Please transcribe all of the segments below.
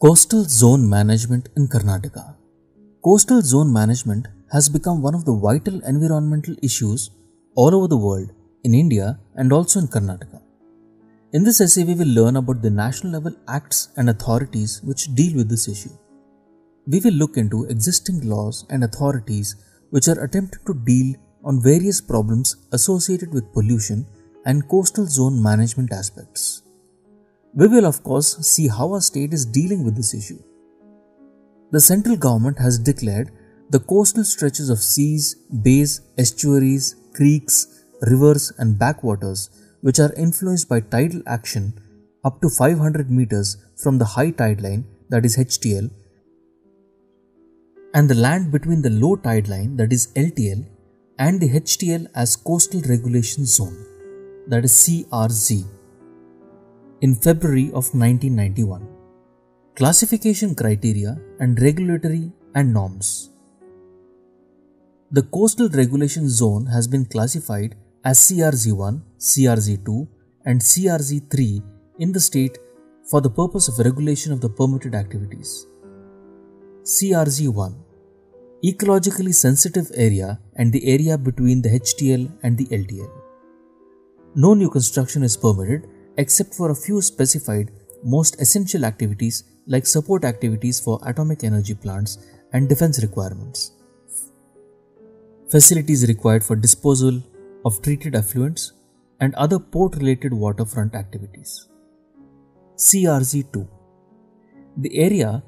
Coastal Zone Management in Karnataka. Coastal zone management has become one of the vital environmental issues all over the world, in India and also in Karnataka. In this essay, we will learn about the national level acts and authorities which deal with this issue. We will look into existing laws and authorities which are attempting to deal on various problems associated with pollution and coastal zone management aspects. We will of course see how our state is dealing with this issue. The central government has declared the coastal stretches of seas, bays, estuaries, creeks, rivers and backwaters which are influenced by tidal action up to 500 meters from the high tide line, that is HTL, and the land between the low tide line, that is LTL, and the HTL as Coastal Regulation Zone, that is CRZ, in February of 1991. Classification criteria and regulatory and norms. The Coastal Regulation Zone has been classified as CRZ1, CRZ2 and CRZ3 in the state for the purpose of regulation of the permitted activities. CRZ1, ecologically sensitive area and the area between the HTL and the LTL. No new construction is permitted except for a few specified most essential activities like support activities for atomic energy plants and defense requirements. Facilities required for disposal of treated effluents and other port-related waterfront activities. CRZ2, the area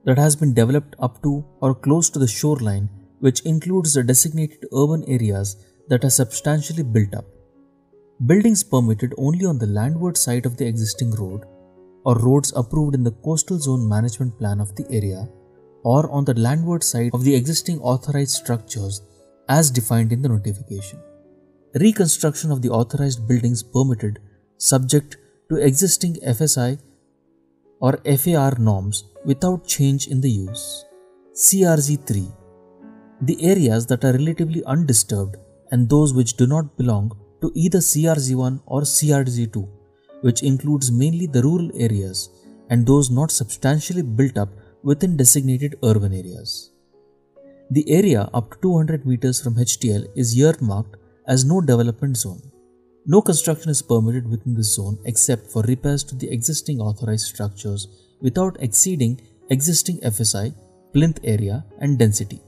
that has been developed up to or close to the shoreline, which includes the designated urban areas that are substantially built up. Buildings permitted only on the landward side of the existing road or roads approved in the Coastal Zone Management Plan of the area or on the landward side of the existing authorized structures as defined in the notification. Reconstruction of the authorized buildings permitted subject to existing FSI or FAR norms without change in the use. CRZ3, the areas that are relatively undisturbed and those which do not belong to either CRZ1 or CRZ2, which includes mainly the rural areas and those not substantially built up within designated urban areas. The area up to 200 meters from HTL is earmarked as no development zone. No construction is permitted within this zone except for repairs to the existing authorized structures without exceeding existing FSI, plinth area and density.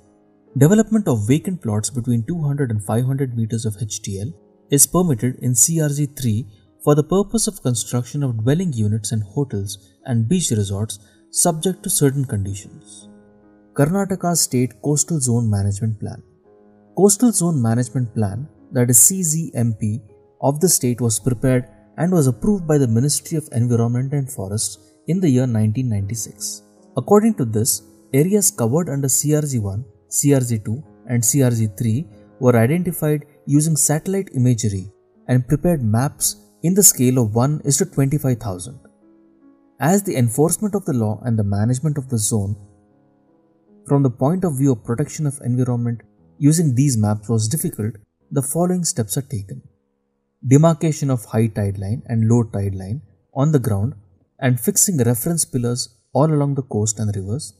Development of vacant plots between 200 and 500 meters of HTL is permitted in CRZ3 for the purpose of construction of dwelling units and hotels and beach resorts subject to certain conditions. Karnataka State Coastal Zone Management Plan. Coastal Zone Management Plan, that is CZMP, of the state was prepared and was approved by the Ministry of Environment and Forests in the year 1996. According to this, areas covered under CRZ1, CRZ2 and CRZ3 were identified using satellite imagery and prepared maps in the scale of 1:25,000. As the enforcement of the law and the management of the zone from the point of view of protection of environment using these maps was difficult, the following steps are taken. Demarcation of high tide line and low tide line on the ground and fixing reference pillars all along the coast and rivers.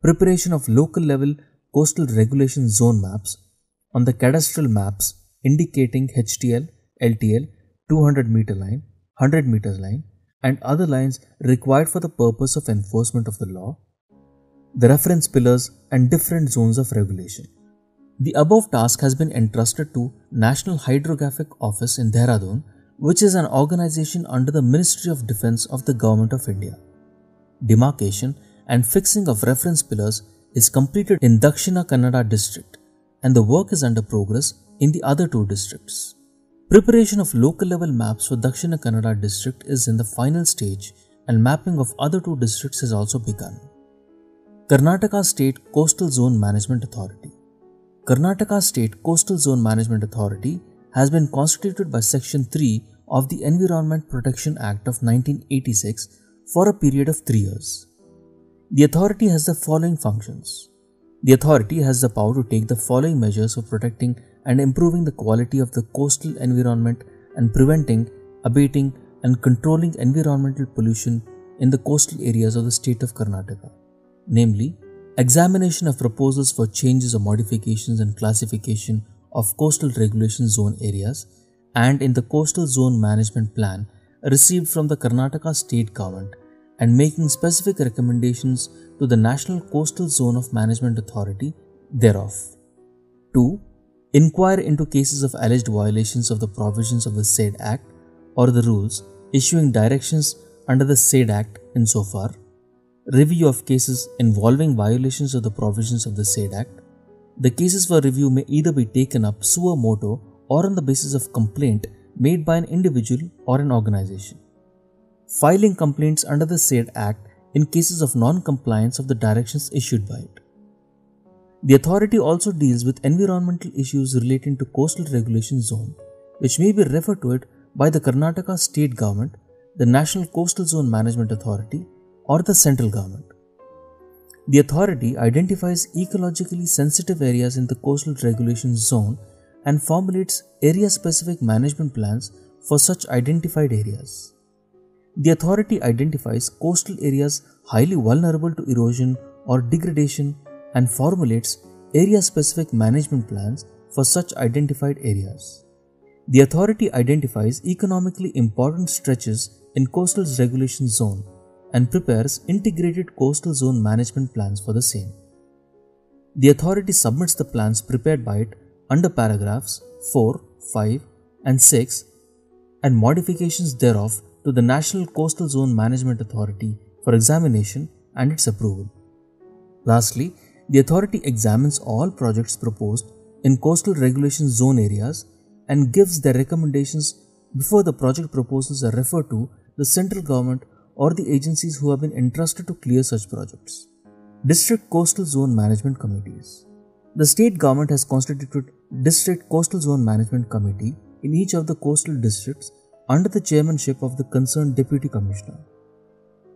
Preparation of local level coastal regulation zone maps on the cadastral maps indicating HTL, LTL, 200 meter line, 100 meters line and other lines required for the purpose of enforcement of the law, the reference pillars and different zones of regulation. The above task has been entrusted to National Hydrographic Office in Dehradun, which is an organization under the Ministry of Defence of the Government of India. Demarcation and fixing of reference pillars is completed in Dakshina Kannada district and the work is under progress in the other two districts. Preparation of local level maps for Dakshina Kannada district is in the final stage and mapping of other two districts has also begun. Karnataka State Coastal Zone Management Authority. Karnataka State Coastal Zone Management Authority has been constituted by Section 3 of the Environment Protection Act of 1986 for a period of 3 years. The authority has the following functions. The authority has the power to take the following measures for protecting and improving the quality of the coastal environment and preventing, abating and controlling environmental pollution in the coastal areas of the state of Karnataka, namely, examination of proposals for changes or modifications and classification of coastal regulation zone areas, and in the coastal zone management plan received from the Karnataka state government, and making specific recommendations to the National Coastal Zone of Management Authority thereof. 2. Inquire into cases of alleged violations of the provisions of the said Act or the rules, issuing directions under the said Act insofar. Review of cases involving violations of the provisions of the said Act. The cases for review may either be taken up suo motu or on the basis of complaint made by an individual or an organization. Filing complaints under the said Act in cases of non-compliance of the directions issued by it. The authority also deals with environmental issues relating to coastal regulation zone, which may be referred to it by the Karnataka state government, the National Coastal Zone Management Authority, or the central government. The authority identifies ecologically sensitive areas in the coastal regulation zone and formulates area-specific management plans for such identified areas. The authority identifies coastal areas highly vulnerable to erosion or degradation and formulates area-specific management plans for such identified areas. The authority identifies economically important stretches in coastal regulation zone and prepares integrated coastal zone management plans for the same. The authority submits the plans prepared by it under paragraphs 4, 5, and 6 and modifications thereof to the National Coastal Zone Management Authority for examination and its approval. Lastly, the authority examines all projects proposed in coastal regulation zone areas and gives their recommendations before the project proposals are referred to the central government or the agencies who have been entrusted to clear such projects. District Coastal Zone Management Committees. The state government has constituted District Coastal Zone Management Committee in each of the coastal districts under the chairmanship of the concerned Deputy Commissioner.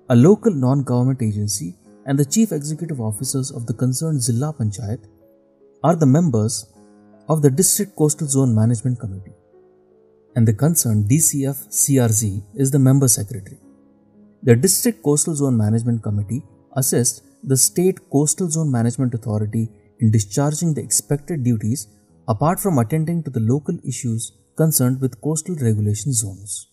A local non-government agency and the chief executive officers of the concerned Zilla Panchayat are the members of the District Coastal Zone Management Committee, and the concerned DCF CRZ is the member secretary. The District Coastal Zone Management Committee assists the State Coastal Zone Management Authority in discharging the expected duties apart from attending to the local issues concerned with coastal regulation zones.